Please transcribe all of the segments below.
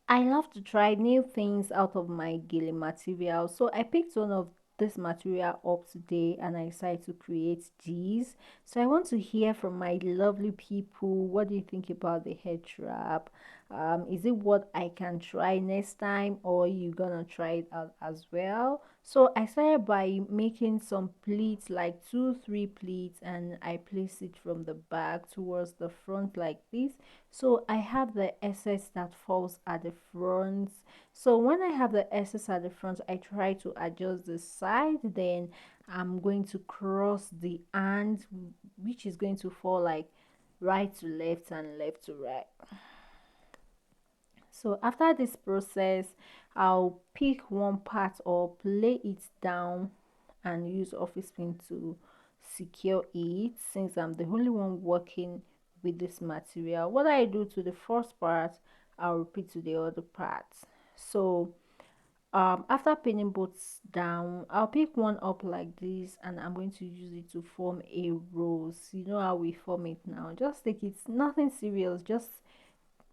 I love to try new things out of my gele material. So I picked one of this material up today and I decided to create these. So I want to hear from my lovely people. What do you think about the head wrap? Is it what I can try next time or you gonna try it out as well? So I started by making some pleats, like two, three pleats, and I place it from the back towards the front like this. So I have the excess that falls at the front. So when I have the excess at the front, I try to adjust the side. Then I'm going to cross the hand, which is going to fall like right to left and left to right. So after this process, I'll pick one part or lay it down and use office pin to secure it, since I'm the only one working with this material. What I do to the first part, I'll repeat to the other parts. So after pinning both down, I'll pick one up like this and I'm going to use it to form a rose. You know how we form it now. Just take it, nothing serious, just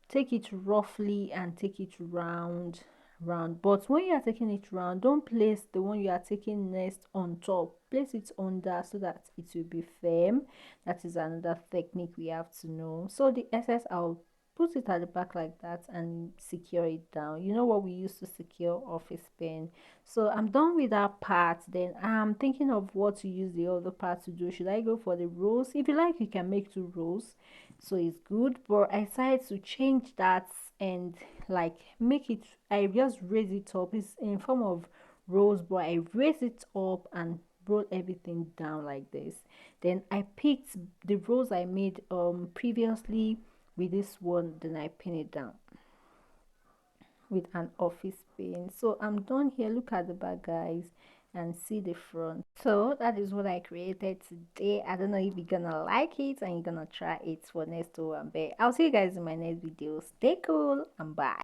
take it roughly and take it round. But when you are taking it round, don't place the one you are taking next on top, place it under so that it will be firm. That is another technique we have to know. So the excess, I'll put it at the back like that and secure it down. You know what we use to secure office pen. So I'm done with that part. Then I'm thinking of what to use the other part to do. Should I go for the rows? If you like, you can make two rows, so it's good, but I decided to change that and like make it, I just raise it up. It's in form of rose, but I raise it up and roll everything down like this. Then I picked the rose I made previously with this one, then I pin it down with an office pin. So I'm done here. Look at the back, guys, and see the front. So that is what I created today. I don't know if you're gonna like it and you're gonna try it for next one, but I'll see you guys in my next video. Stay cool and bye.